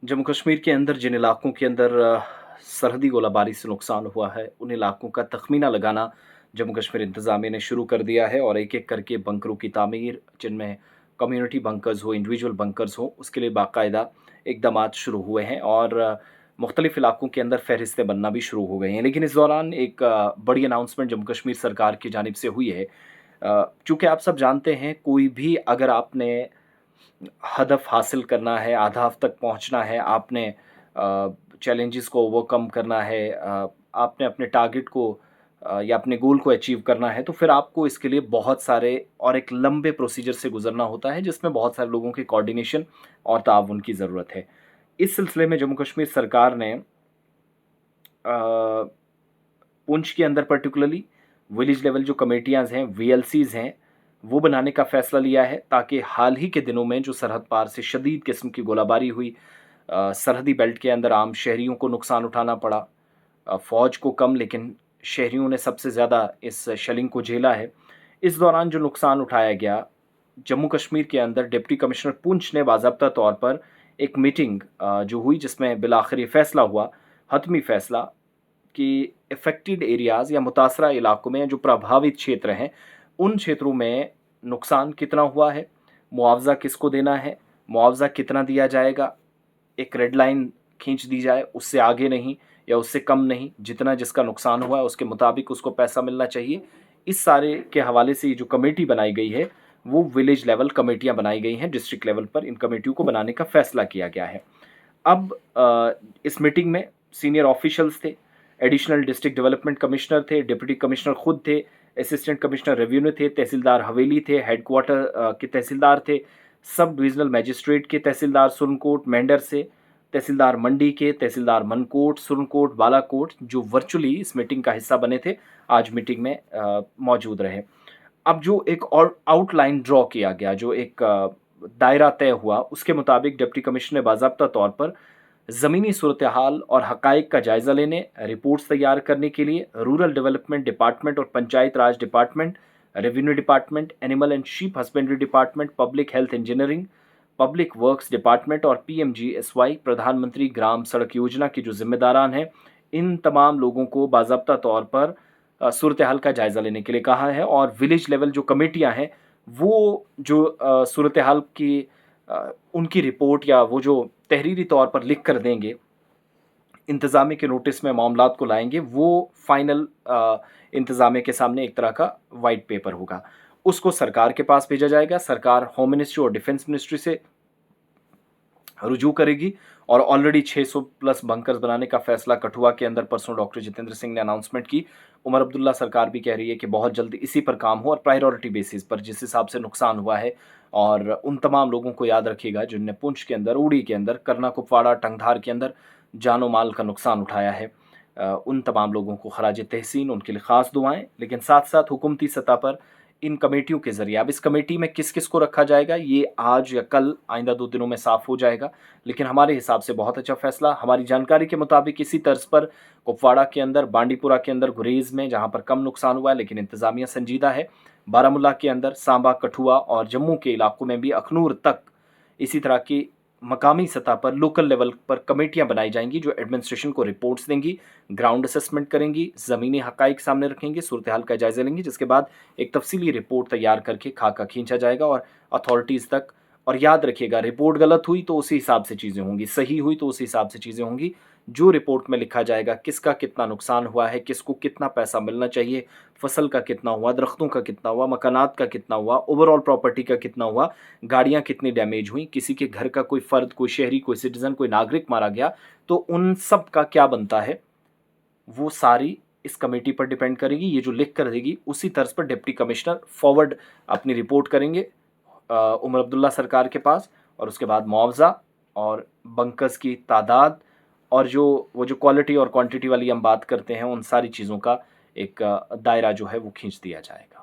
जम्मू कश्मीर के अंदर जिन इलाकों के अंदर सरहदी गोलाबारी से नुकसान हुआ है, उन इलाकों का तख़मीना लगाना जम्मू कश्मीर इंतज़ामिया ने शुरू कर दिया है और एक-एक करके बंकरों की तामीर, जिनमें कम्युनिटी बंकर्स हो, इंडिविजुअल बंकर्स हो, उसके लिए बाकायदा इक़दामात शुरू हुए हैं और मुख्तलिफ़ इलाकों के अंदर फ़हरिस्तें बनना भी शुरू हो गई हैं। लेकिन इस दौरान एक बड़ी अनाउंसमेंट जम्मू कश्मीर सरकार की जानिब से हुई है। चूँकि आप सब जानते हैं, कोई भी अगर आपने हदफ हासिल करना है, अहदाफ तक पहुँचना है, आपने चैलेंजेस को ओवरकम करना है, आपने अपने टारगेट को या अपने गोल को अचीव करना है, तो फिर आपको इसके लिए बहुत सारे और एक लंबे प्रोसीजर से गुज़रना होता है, जिसमें बहुत सारे लोगों के कोऑर्डिनेशन और ताआवुन की ज़रूरत है। इस सिलसिले में जम्मू कश्मीर सरकार ने पुंछ के अंदर पर्टिकुलरली विलेज लेवल जो कमेटियाज़ हैं, वीएलसीज़ हैं, वो बनाने का फ़ैसला लिया है ताकि हाल ही के दिनों में जो सरहद पार से शदीद किस्म की गोलाबारी हुई, सरहदी बेल्ट के अंदर आम शहरियों को नुकसान उठाना पड़ा। फ़ौज को कम, लेकिन शहरियों ने सबसे ज़्यादा इस शेलिंग को झेला है। इस दौरान जो नुकसान उठाया गया, जम्मू कश्मीर के अंदर डिप्टी कमिश्नर पुंछ ने बाज़ाब्ता तौर पर एक मीटिंग जो हुई, जिसमें बिलाखिर ये फ़ैसला हुआ, हतमी फ़ैसला, कि अफ़ेक्टेड एरियाज़ या मुतासरा इलाकों में जो प्रभावित क्षेत्र हैं, उन क्षेत्रों में नुकसान कितना हुआ है, मुआवज़ा किसको देना है, मुआवज़ा कितना दिया जाएगा, एक रेड लाइन खींच दी जाए, उससे आगे नहीं या उससे कम नहीं, जितना जिसका नुकसान हुआ है उसके मुताबिक उसको पैसा मिलना चाहिए। इस सारे के हवाले से ये जो कमेटी बनाई गई है, वो विलेज लेवल कमेटियाँ बनाई गई हैं, डिस्ट्रिक्ट लेवल पर इन कमेटियों को बनाने का फ़ैसला किया गया है। अब इस मीटिंग में सीनियर ऑफिशियल्स थे, एडिशनल डिस्ट्रिक्ट डेवलपमेंट कमिश्नर थे, डिप्टी कमिश्नर खुद थे, असिस्टेंट कमिश्नर रेवेन्यू थे, तहसीलदार हवेली थे, हेडक्वार्टर के तहसीलदार थे, सब डिविजनल मजिस्ट्रेट के तहसीलदार सुरनकोट, मेंढर से, तहसीलदार मंडी के, तहसीलदार मनकोट, सुरनकोट, बालाकोट, जो वर्चुअली इस मीटिंग का हिस्सा बने थे, आज मीटिंग में मौजूद रहे। अब जो एक और आउटलाइन ड्रॉ किया गया, जो एक दायरा तय हुआ, उसके मुताबिक डिप्टी कमिश्नर ने बाज़ाब्ता तौर पर ज़मीनी सूरत-ए-हाल और हक़ाइक़ का जायज़ा लेने, रिपोर्ट्स तैयार करने के लिए रूरल डेवलपमेंट डिपार्टमेंट और panchayat raj department, revenue department, animal and sheep husbandry department, public health engineering, public works department और पीएमजीएसवाई, प्रधानमंत्री ग्राम सड़क योजना के जो ज़िम्मेदारान हैं, इन तमाम लोगों को बाज़ाब्ता तौर पर सूरत-ए-हाल का जायज़ा लेने के लिए कहा है और विलेज लेवल जो कमेटियाँ हैं, वो जो सूरत-ए-हाल की उनकी रिपोर्ट या वो जो तहरीरी तौर पर लिख कर देंगे, इंतज़ामिया के नोटिस में मामलात को लाएँगे, वो फाइनल इंतज़ामिया के सामने एक तरह का व्हाइट पेपर होगा। उसको सरकार के पास भेजा जाएगा, सरकार होम मिनिस्ट्री और डिफेंस मिनिस्ट्री से रुजू करेगी और ऑलरेडी 600 प्लस बंकर्स बनाने का फैसला कठुआ के अंदर परसों डॉक्टर जितेंद्र सिंह ने अनाउंसमेंट की। उमर अब्दुल्ला सरकार भी कह रही है कि बहुत जल्द इसी पर काम हो और प्रायोरिटी बेसिस पर, जिस हिसाब से नुकसान हुआ है, और उन तमाम लोगों को याद रखिएगा जिनने पुंछ के अंदर, उड़ी के अंदर, करना कुपवाड़ा, टंगधार के अंदर जानो माल का नुकसान उठाया है। उन तमाम लोगों को खराज तहसीन, उनके लिए ख़ास दुआएँ, लेकिन साथ-साथ हुकूमती सतह पर इन कमेटियों के ज़रिए, अब इस कमेटी में किस-किस को रखा जाएगा, ये आज या कल आइंदा 2 दिनों में साफ़ हो जाएगा। लेकिन हमारे हिसाब से बहुत अच्छा फ़ैसला, हमारी जानकारी के मुताबिक इसी तर्ज पर कुपवाड़ा के अंदर, बांडीपुरा के अंदर, गुरेज़ में, जहाँ पर कम नुकसान हुआ है लेकिन इंतज़ामिया संजीदा है, बारामूला के अंदर, सांबा, कठुआ और जम्मू के इलाकों में भी, अखनूर तक इसी तरह की मकामी सतह पर, लोकल लेवल पर कमेटियाँ बनाई जाएँगी जो एडमिनिस्ट्रेशन को रिपोर्ट्स देंगी, ग्राउंड असेसमेंट करेंगी, ज़मीनी हक़ाइक़ सामने रखेंगी, सूरत-ए-हाल का जायज़ा लेंगी, जिसके बाद एक तफ़सीली रिपोर्ट तैयार करके खाका खींचा जाएगा और अथॉरिटीज़ तक। और याद रखिएगा, रिपोर्ट गलत हुई तो उसी हिसाब से चीज़ें होंगी, सही हुई तो उसी हिसाब से चीज़ें होंगी। जो रिपोर्ट में लिखा जाएगा, किसका कितना नुकसान हुआ है, किसको कितना पैसा मिलना चाहिए, फसल का कितना हुआ, दरख्तों का कितना हुआ, मकानात का कितना हुआ, ओवरऑल प्रॉपर्टी का कितना हुआ, गाड़ियाँ कितनी डैमेज हुई, किसी के घर का कोई फ़र्द, कोई शहरी, कोई सिटीज़न, कोई नागरिक मारा गया, तो उन सब का क्या बनता है, वो सारी इस कमेटी पर डिपेंड करेगी। ये जो लिख कर देगी, उसी तर्ज पर डिप्टी कमिश्नर फॉरवर्ड अपनी रिपोर्ट करेंगे उमर अब्दुल्ला सरकार के पास, और उसके बाद मुआवज़ा और बंकर्स की तादाद और जो वो जो क्वालिटी और क्वांटिटी वाली हम बात करते हैं, उन सारी चीज़ों का एक दायरा जो है वो खींच दिया जाएगा।